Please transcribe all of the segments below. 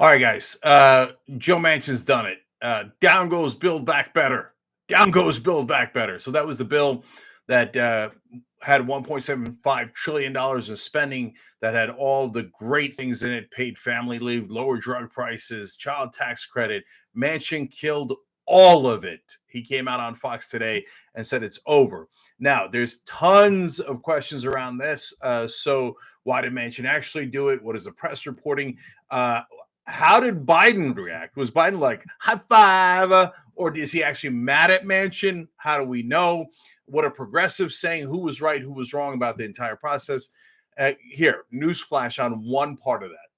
All right, guys. Joe Manchin's done it. Down goes Build Back Better. Down goes Build Back Better. So that was the bill that had $1.75 trillion in spending, that had all the great things in it: paid family leave, lower drug prices, child tax credit. Manchin killed all of it. He came out on Fox today and said it's over. Now, there's tons of questions around this. So, why did Manchin actually do it? What is the press reporting? How did Biden react? Was Biden like high five, or is he actually mad at Manchin? How do we know? What are progressives saying? Who was right? Who was wrong about the entire process? Here, newsflash on one part of that.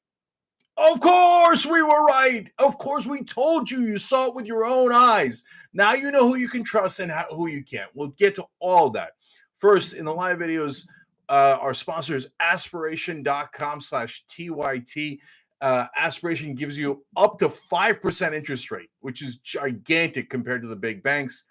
Of course, we were right. Of course, we told you. You saw it with your own eyes. Now you know who you can trust and who you can't. We'll get to all that. First, in the live videos, our sponsors, aspiration.com/TYT. Aspiration gives you up to 5% interest rate, which is gigantic compared to the big banks.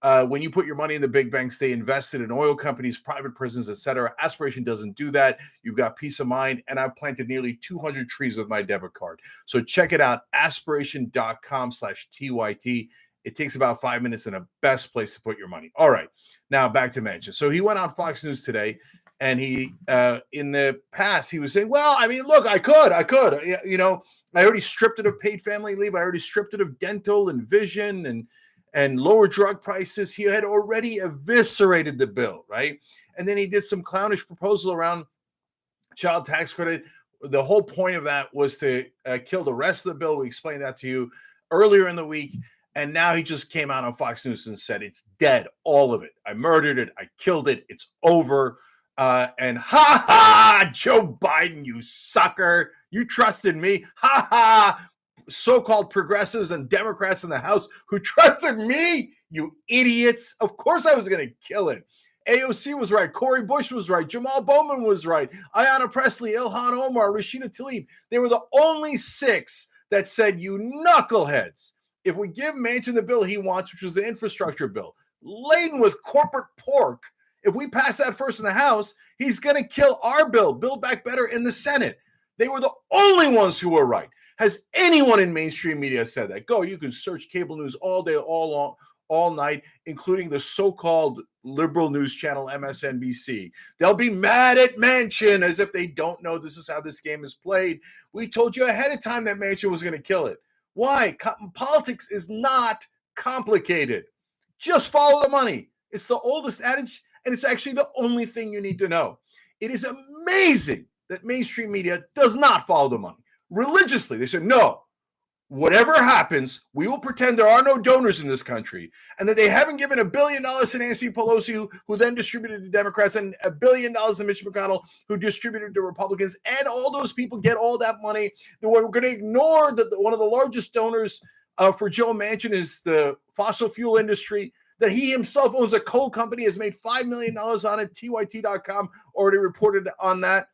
When you put your money in the big banks, they invested in oil companies, private prisons, etc. Aspiration doesn't do that. You've got peace of mind, and I've planted nearly 200 trees with my debit card. So check it out, aspiration.com/TYT. It takes about 5 minutes and the best place to put your money. All right, now back to Manchin. So he went on Fox News today, and he, in the past, he was saying, well, I mean, look, I could, I already stripped it of paid family leave. I already stripped it of dental and vision and lower drug prices. He had already eviscerated the bill, right? And then he did some clownish proposal around child tax credit. The whole point of that was to kill the rest of the bill. We explained that to you earlier in the week. And now he just came out on Fox News and said, it's dead, all of it. I murdered it. I killed it. It's over. And ha ha, Joe Biden, you sucker. You trusted me. Ha ha. So-called progressives and Democrats in the House who trusted me, you idiots. Of course I was going to kill it. AOC was right. Cori Bush was right. Jamal Bowman was right. Ayanna Pressley, Ilhan Omar, Rashida Tlaib. They were the only six that said, you knuckleheads, if we give Manchin the bill he wants, which was the infrastructure bill, laden with corporate pork, if we pass that first in the House, he's going to kill our bill, Build Back Better, in the Senate. They were the only ones who were right. Has anyone in mainstream media said that? Go, you can search cable news all day, all night, including the so-called liberal news channel MSNBC. They'll be mad at Manchin as if they don't know this is how this game is played. We told you ahead of time that Manchin was going to kill it. Why? Politics is not complicated. Just follow the money. It's the oldest adage, and it's actually the only thing you need to know. It is amazing that mainstream media does not follow the money. Religiously, they said, no, whatever happens, we will pretend there are no donors in this country, and that they haven't given $1 billion to Nancy Pelosi, who then distributed to Democrats, and $1 billion to Mitch McConnell, who distributed to Republicans, and all those people get all that money. We're going to ignore that one of the largest donors for Joe Manchin is the fossil fuel industry, that he himself owns a coal company, has made $5 million on it. TYT.com already reported on that.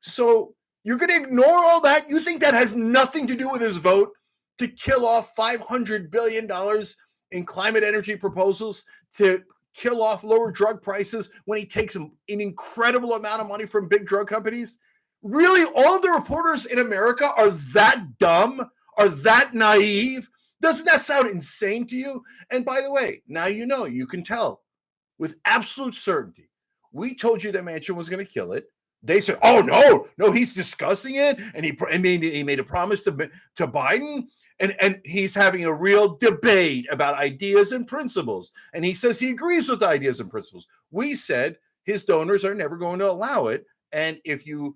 So you're going to ignore all that? You think that has nothing to do with his vote to kill off $500 billion in climate energy proposals, to kill off lower drug prices when he takes an incredible amount of money from big drug companies? Really, all of the reporters in America are that dumb, are that naive? Doesn't that sound insane to you? And by the way, now you know, you can tell with absolute certainty. We told you that Manchin was going to kill it. They said, oh, no, he's discussing it. And he made a promise to Biden. And he's having a real debate about ideas and principles. And he says he agrees with ideas and principles. We said his donors are never going to allow it. And if you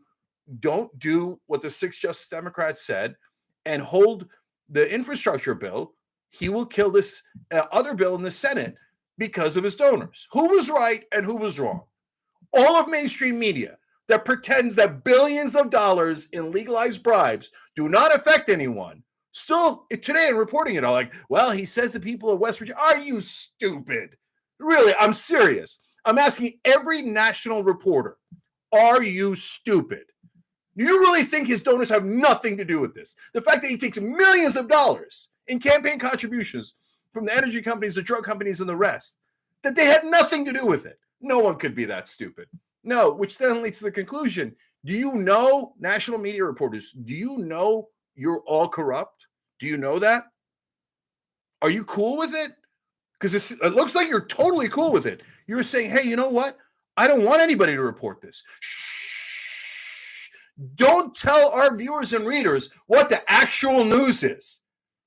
don't do what the 6 Justice Democrats said and hold the infrastructure bill, he will kill this other bill in the Senate because of his donors. Who was right and who was wrong? All of mainstream media that pretends that billions of dollars in legalized bribes do not affect anyone, still today in reporting it all like, well, he says to people of West Virginia, are you stupid? Really, I'm serious. I'm asking every national reporter, are you stupid? Do you really think his donors have nothing to do with this? The fact that he takes millions of dollars in campaign contributions from the energy companies, the drug companies, and the rest, that they had nothing to do with it. No one could be that stupid. No, which then leads to the conclusion. Do you know, national media reporters, do you know you're all corrupt? Do you know that? Are you cool with it? Because it looks like you're totally cool with it. You're saying, hey, you know what? I don't want anybody to report this. Shh. Don't tell our viewers and readers what the actual news is.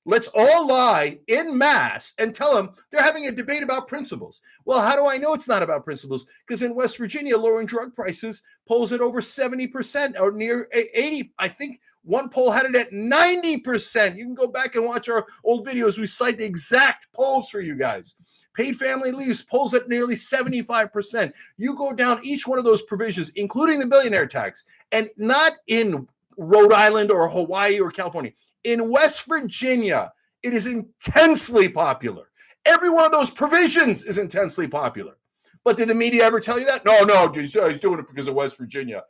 Let's all lie in mass and tell them they're having a debate about principles. Well, how do I know it's not about principles? Because in West Virginia, lowering drug prices polls at over 70% or near 80. I think one poll had it at 90%. You can go back and watch our old videos. We cite the exact polls for you guys. Paid family leaves polls at nearly 75%. You go down each one of those provisions, including the billionaire tax, and not in Rhode Island or Hawaii or California. In West Virginia, it is intensely popular. Every one of those provisions is intensely popular. But did the media ever tell you that? No, he's doing it because of West Virginia.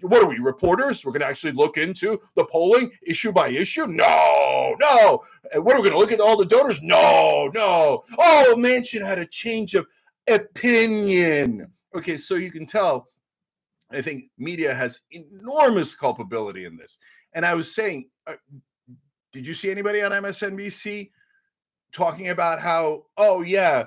What are we, reporters? We're going to actually look into the polling issue by issue? No. What are we going to look at all the donors? No. Oh, Manchin had a change of opinion. Okay, so you can tell, I think media has enormous culpability in this. And I was saying, did you see anybody on MSNBC talking about how, oh, yeah,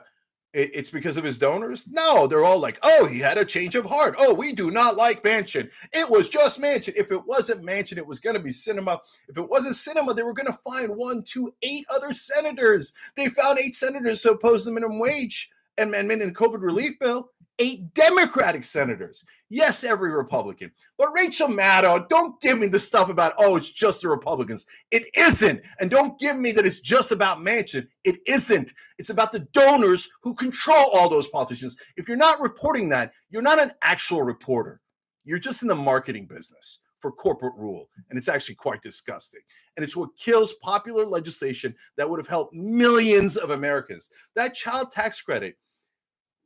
it's because of his donors? No, they're all like, oh, he had a change of heart. Oh, we do not like Manchin. It was just Manchin. If it wasn't Manchin, it was going to be Sinema. If it wasn't Sinema, they were going to find 1, 2, 8 other senators. They found 8 senators to oppose the minimum wage amendment in the COVID relief bill. 8 Democratic senators. Yes, every Republican. But Rachel Maddow, don't give me the stuff about, oh, it's just the Republicans. It isn't. And don't give me that it's just about Manchin. It isn't. It's about the donors who control all those politicians. If you're not reporting that, you're not an actual reporter. You're just in the marketing business for corporate rule. And it's actually quite disgusting. And it's what kills popular legislation that would have helped millions of Americans. That child tax credit,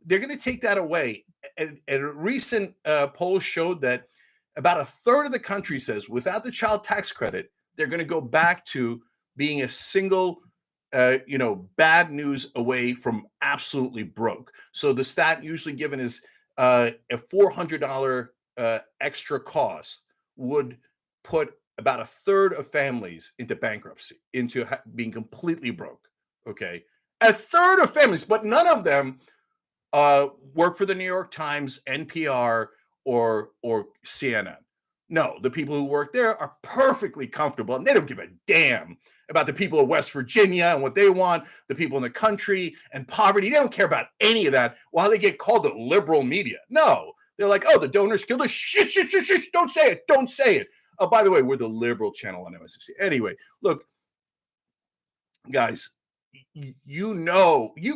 they're going to take that away. And a recent poll showed that about a third of the country says without the child tax credit, they're going to go back to being a single, bad news away from absolutely broke. So the stat usually given is a $400 extra cost would put about a third of families into bankruptcy, into being completely broke. Okay. A third of families, but none of them work for the New York Times, NPR, or CNN. No, the people who work there are perfectly comfortable, and they don't give a damn about the people of West Virginia and what they want, the people in the country and poverty. They don't care about any of that while they get called the liberal media. No, they're like, oh, the donors killed us. Shh, don't say it. Oh, by the way, we're the liberal channel on MSNBC. Anyway, look, guys, you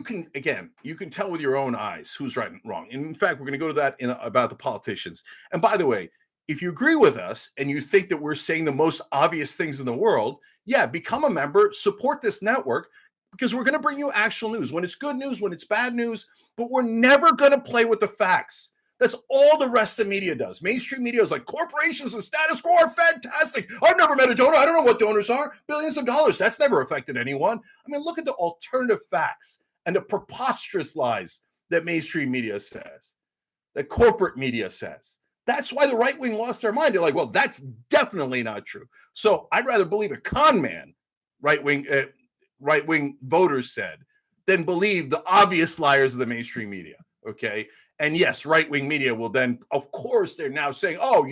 can tell with your own eyes who's right and wrong. And in fact, we're going to go to that about the politicians. And by the way, if you agree with us and you think that we're saying the most obvious things in the world, yeah, become a member, support this network, because we're going to bring you actual news when it's good news, when it's bad news, but we're never going to play with the facts. That's all the rest of media does. Mainstream media is like, corporations and status quo are fantastic. I've never met a donor. I don't know what donors are. Billions of dollars. That's never affected anyone. I mean, look at the alternative facts and the preposterous lies that mainstream media says, that corporate media says. That's why the right wing lost their mind. They're like, well, that's definitely not true. So I'd rather believe a con man, right wing voters said, than believe the obvious liars of the mainstream media. Okay. And yes, right-wing media will then, of course, they're now saying, oh,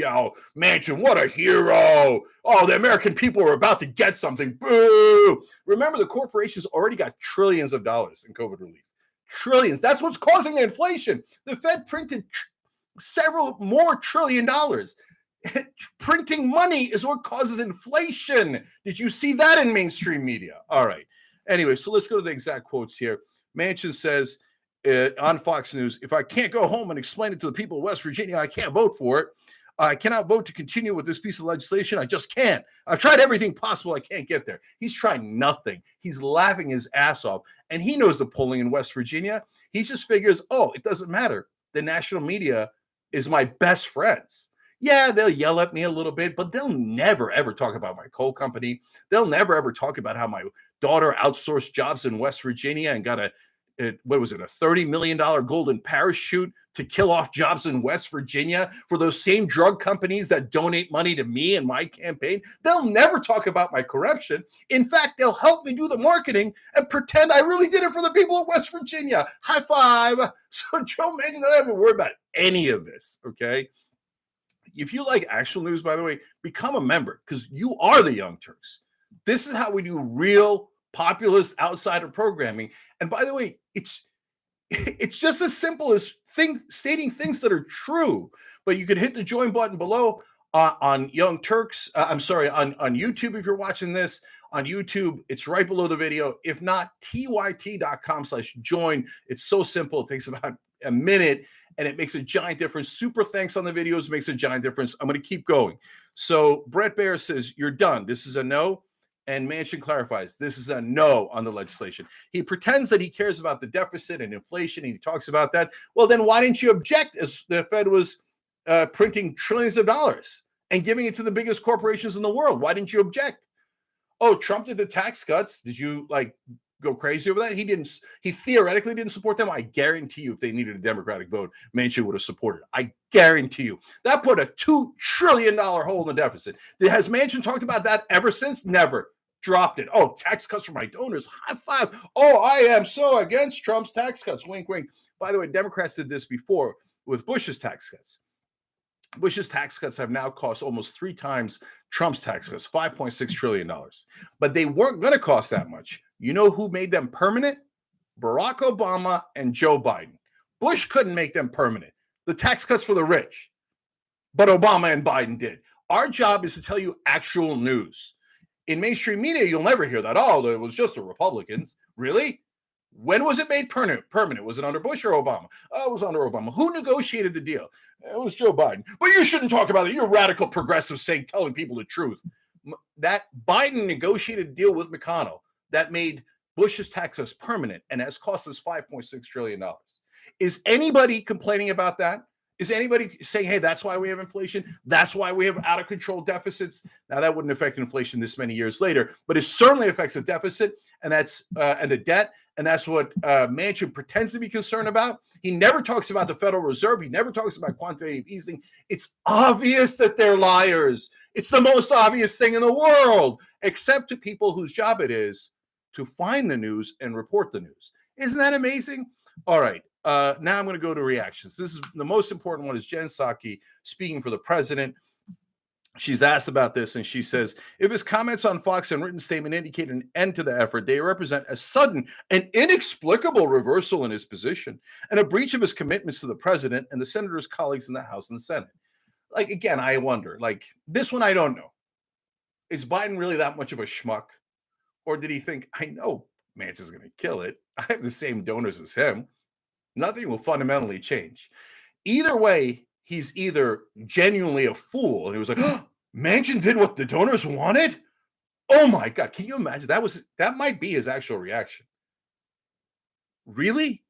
Manchin, what a hero. Oh, the American people are about to get something. Boo. Remember, the corporations already got trillions of dollars in COVID relief. Trillions. That's what's causing the inflation. The Fed printed several more $1 trillion. Printing money is what causes inflation. Did you see that in mainstream media? All right. Anyway, so let's go to the exact quotes here. Manchin says, on Fox News, if I can't go home and explain it to the people of West Virginia, I can't vote for it. I cannot vote to continue with this piece of legislation. I just can't. I've tried everything possible. I can't get there. He's trying nothing. He's laughing his ass off. And he knows the polling in West Virginia. He just figures, oh, it doesn't matter. The national media is my best friends. Yeah, they'll yell at me a little bit, but they'll never, ever talk about my coal company. They'll never, ever talk about how my daughter outsourced jobs in West Virginia and got a $30 million golden parachute to kill off jobs in West Virginia for those same drug companies that donate money to me and my campaign. They'll never talk about my corruption. In fact, they'll help me do the marketing and pretend I really did it for the people of West Virginia. High five. So Joe Manchin doesn't have to worry about any of this, okay? If you like actual news, by the way, become a member because you are the Young Turks. This is how we do real populist outsider programming. And by the way, it's just as simple as stating things that are true. But you can hit the join button below on Young Turks. On YouTube if you're watching this. On YouTube, it's right below the video. If not, tyt.com/join. It's so simple. It takes about a minute and it makes a giant difference. Super thanks on the videos makes a giant difference. I'm going to keep going. So Brett Baer says, you're done. This is a no. And Manchin clarifies, this is a no on the legislation. He pretends that he cares about the deficit and inflation, and he talks about that. Well, then why didn't you object as the Fed was printing trillions of dollars and giving it to the biggest corporations in the world? Why didn't you object? Oh, Trump did the tax cuts. Did you go crazy over that? He didn't. He theoretically didn't support them. I guarantee you, if they needed a Democratic vote, Manchin would have supported it. I guarantee you. That put a $2 trillion hole in the deficit. Has Manchin talked about that ever since? Never. Dropped it. Oh, tax cuts for my donors. High five. Oh, I am so against Trump's tax cuts. Wink, wink. By the way, Democrats did this before with Bush's tax cuts. Bush's tax cuts have now cost almost 3 times Trump's tax cuts, $5.6 trillion. But they weren't going to cost that much. You know who made them permanent? Barack Obama and Joe Biden. Bush couldn't make them permanent. The tax cuts for the rich. But Obama and Biden did. Our job is to tell you actual news. In mainstream media, you'll never hear that. Oh, it was just the Republicans. Really? When was it made permanent? Was it under Bush or Obama? Oh, it was under Obama. Who negotiated the deal? It was Joe Biden. But you shouldn't talk about it. You're radical progressive saying telling people the truth. That Biden negotiated a deal with McConnell that made Bush's taxes permanent and has cost us $5.6 trillion. Is anybody complaining about that? Is anybody saying, hey, that's why we have inflation? That's why we have out of control deficits? Now, that wouldn't affect inflation this many years later, but it certainly affects the deficit and the debt. And that's what Manchin pretends to be concerned about. He never talks about the Federal Reserve. He never talks about quantitative easing. It's obvious that they're liars. It's the most obvious thing in the world, except to people whose job it is to find the news and report the news. Isn't that amazing? All right. Now I'm going to go to reactions. This is the most important one is Jen Psaki speaking for the president. She's asked about this, and she says, if his comments on Fox and written statement indicate an end to the effort, they represent a sudden and inexplicable reversal in his position and a breach of his commitments to the president and the senator's colleagues in the House and the Senate. Again, I wonder, this one I don't know. Is Biden really that much of a schmuck? Or did he think, I know Manchin's going to kill it. I have the same donors as him. Nothing will fundamentally change. Either way, he's either genuinely a fool and he was like, oh, Manchin did what the donors wanted? Oh my God, can you imagine? That might be his actual reaction. Really?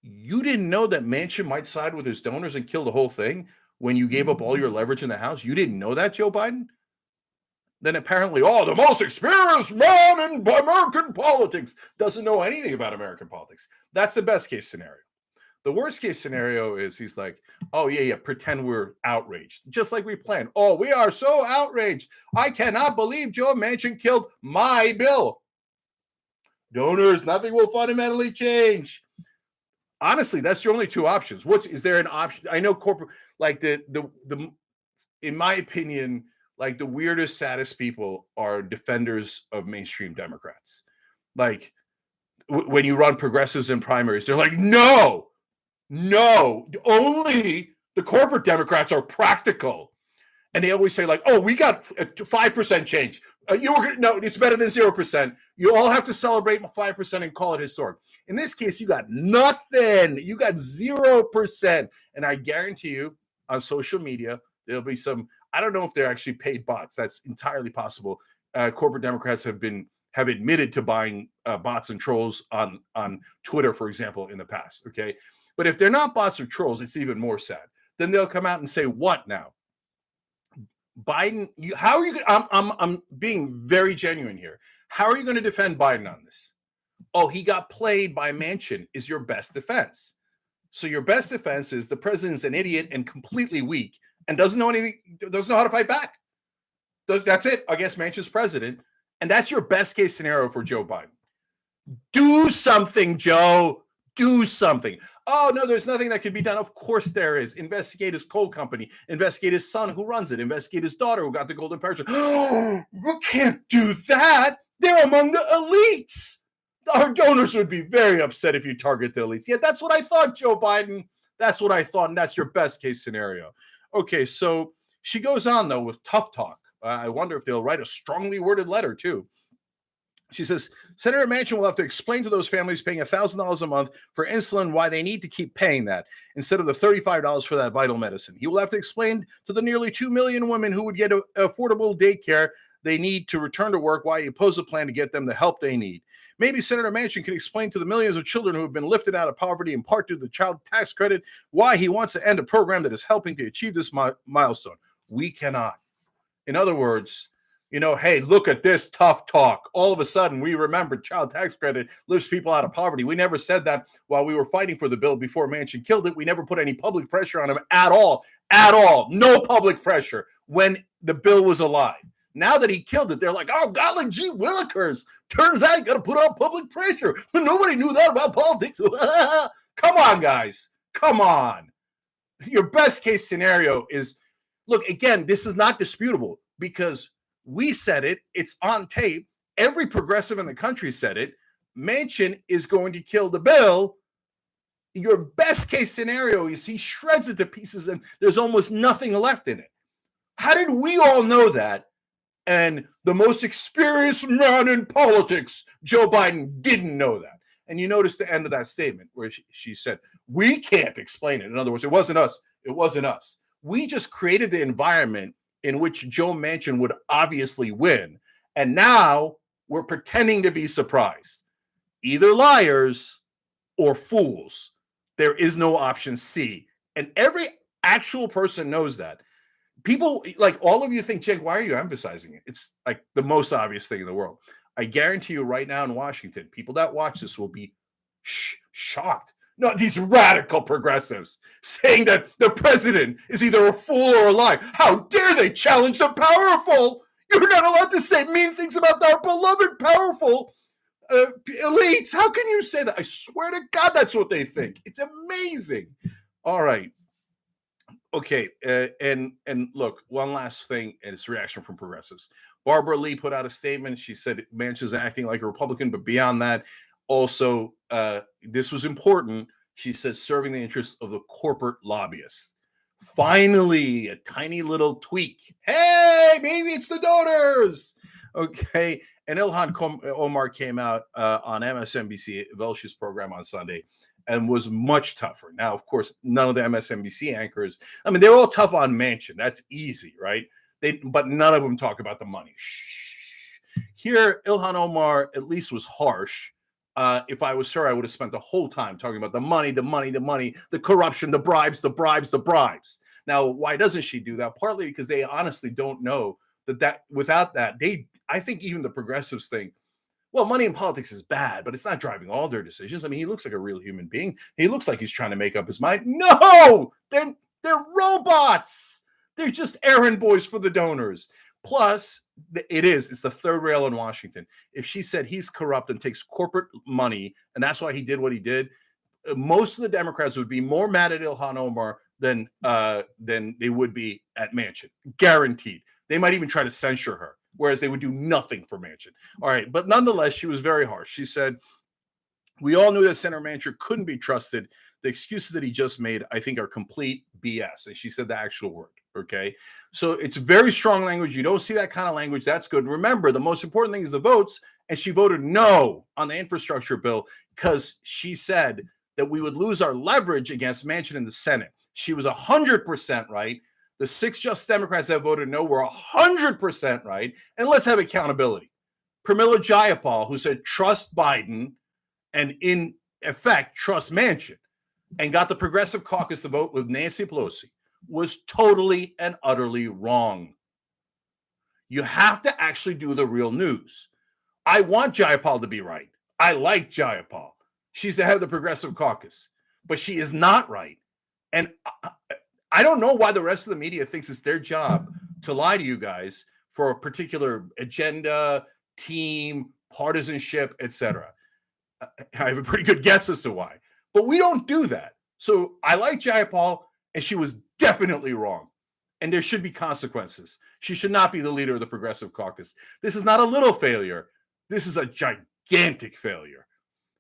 You didn't know that Manchin might side with his donors and kill the whole thing when you gave up all your leverage in the House? You didn't know that, Joe Biden? Then apparently, the most experienced man in American politics doesn't know anything about American politics. That's the best case scenario. The worst case scenario is he's like, oh, yeah, pretend we're outraged. Just like we planned. Oh, we are so outraged. I cannot believe Joe Manchin killed my bill. Donors, nothing will fundamentally change. Honestly, that's your only two options. Is there an option? I know corporate, in my opinion, the weirdest, saddest people are defenders of mainstream Democrats. When you run progressives in primaries, they're like, no, only the corporate Democrats are practical. And they always say we got 5% change. No, it's better than 0%. You all have to celebrate 5% and call it historic. In this case, you got nothing. You got 0%. And I guarantee you on social media, there'll be some, I don't know if they're actually paid bots. That's entirely possible. Corporate Democrats have admitted to buying bots and trolls on Twitter, for example, in the past. Okay, but if they're not bots or trolls, it's even more sad. Then they'll come out and say, "What now, Biden? How are you? I'm being very genuine here. How are you going to defend Biden on this? Oh, he got played by Manchin is your best defense. So your best defense is the president's an idiot and completely weak and doesn't know anything, doesn't know how to fight back. That's it. I guess Manchin's president. And that's your best case scenario for Joe Biden. Do something, Joe. Do something. Oh, no, there's nothing that can be done. Of course there is. Investigate his coal company. Investigate his son who runs it. Investigate his daughter who got the golden parachute. You can't do that. They're among the elites. Our donors would be very upset if you target the elites. Yeah, that's what I thought, Joe Biden. That's what I thought, and that's your best case scenario. Okay, so she goes on, though, with tough talk. I wonder if they'll write a strongly worded letter, too. She says, Senator Manchin will have to explain to those families paying $1,000 a month for insulin why they need to keep paying that instead of the $35 for that vital medicine. He will have to explain to the nearly 2 million women who would get affordable daycare they need to return to work why he opposed a plan to get them the help they need. Maybe Senator Manchin can explain to the millions of children who have been lifted out of poverty in part due to the child tax credit why he wants to end a program that is helping to achieve this milestone. We cannot. In other words, hey, look at this tough talk. All of a sudden, we remember child tax credit lifts people out of poverty. We never said that while we were fighting for the bill before Manchin killed it. We never put any public pressure on him at all. No public pressure when the bill was alive. Now that he killed it, they're like, oh, God, like gee willikers. Turns out you got to put on public pressure. But nobody knew that about politics. Come on, guys. Come on. Your best case scenario is, look, again, this is not disputable because we said it. It's on tape. Every progressive in the country said it. Manchin is going to kill the bill. Your best case scenario is he shreds it to pieces and there's almost nothing left in it. How did we all know that? And the most experienced man in politics, Joe Biden, didn't know that. And you notice the end of that statement where she said, we can't explain it. In other words, it wasn't us. It wasn't us. We just created the environment in which Joe Manchin would obviously win. And now we're pretending to be surprised. Either liars or fools. There is no option C. And every actual person knows that. People, like all of you think, Cenk, why are you emphasizing it? It's like the most obvious thing in the world. I guarantee you right now in Washington, people that watch this will be shocked. No, these radical progressives saying that the president is either a fool or a liar. How dare they challenge the powerful? You're not allowed to say mean things about our beloved powerful elites. How can you say that? I swear to God, that's what they think. It's amazing. All right. Okay, and look, one last thing, and it's reaction from progressives. Barbara Lee put out a statement. She said Manchin's acting like a Republican, but beyond that, also, this was important. She said serving the interests of the corporate lobbyists. Finally, a tiny little tweak. Hey, maybe it's the donors. Okay, and Ilhan Omar came out on MSNBC, Velsh's program on Sunday, and was much tougher. Now, of course, none of the MSNBC anchors, I mean, they're all tough on Manchin. That's easy, right? But none of them talk about the money. Here, Ilhan Omar at least was harsh. If I was her, I would have spent the whole time talking about the money, the corruption, the bribes. Now, why doesn't she do that? Partly because they honestly don't know that without that, I think even the progressives think, well, money in politics is bad, but it's not driving all their decisions. I mean, he looks like a real human being. He looks like he's trying to make up his mind. No, they're robots. They're just errand boys for the donors. Plus, it's the third rail in Washington. If she said he's corrupt and takes corporate money, and that's why he did what he did, most of the Democrats would be more mad at Ilhan Omar than they would be at Manchin. Guaranteed. They might even try to censure her, whereas they would do nothing for Manchin. All right, but nonetheless, she was very harsh. She said, we all knew that Senator Manchin couldn't be trusted. The excuses that he just made, I think, are complete BS. And she said the actual word, okay? So it's very strong language. You don't see that kind of language. That's good. Remember, the most important thing is the votes, and she voted no on the infrastructure bill because she said that we would lose our leverage against Manchin in the Senate. She was 100% right. The 6 Just Democrats that voted no were 100% right. And let's have accountability. Pramila Jayapal, who said trust Biden and in effect trust Manchin, and got the Progressive Caucus to vote with Nancy Pelosi, was totally and utterly wrong. You have to actually do the real news. I want Jayapal to be right. I like Jayapal. She's the head of the Progressive Caucus. but she is not right. And I don't know why the rest of the media thinks it's their job to lie to you guys for a particular agenda, team, partisanship, etc. I have a pretty good guess as to why, but we don't do that. So I like Jayapal, and she was definitely wrong. And there should be consequences. She should not be the leader of the Progressive Caucus. This is not a little failure. This is a gigantic failure.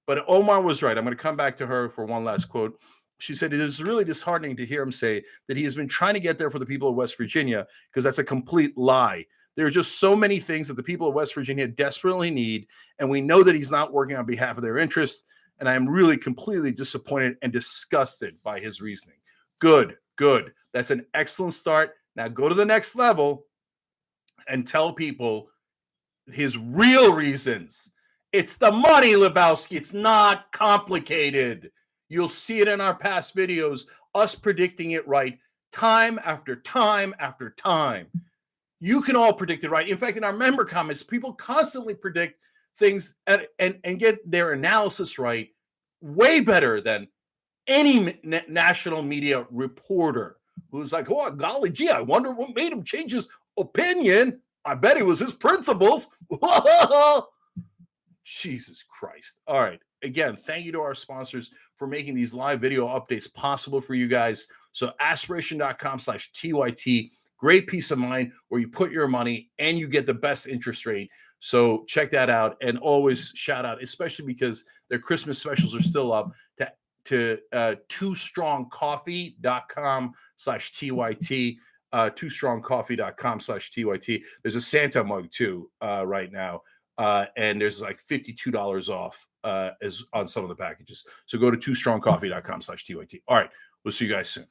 But Omar was right. I'm going to come back to her for one last quote. She said, it is really disheartening to hear him say that he has been trying to get there for the people of West Virginia, because that's a complete lie. There are just so many things that the people of West Virginia desperately need, and we know that he's not working on behalf of their interests, and I am really completely disappointed and disgusted by his reasoning. Good, good. That's an excellent start. Now go to the next level and tell people his real reasons. It's the money, Lebowski. It's not complicated. You'll see it in our past videos, us predicting it right time after time after time. You can all predict it right. In fact, in our member comments, people constantly predict things and get their analysis right way better than any national media reporter who's like, oh, golly gee, I wonder what made him change his opinion. I bet it was his principles. Jesus Christ. All right. Again, thank you to our sponsors for making these live video updates possible for you guys. So aspiration.com/TYT, great peace of mind where you put your money and you get the best interest rate. So check that out, and always shout out, especially because their Christmas specials are still up, to twostrongcoffee.com/TYT, twostrongcoffee.com/TYT. There's a Santa mug too right now. And there's like $52 off as on some of the packages. So go to twostrongcoffee.com/TYT. All right. We'll see you guys soon.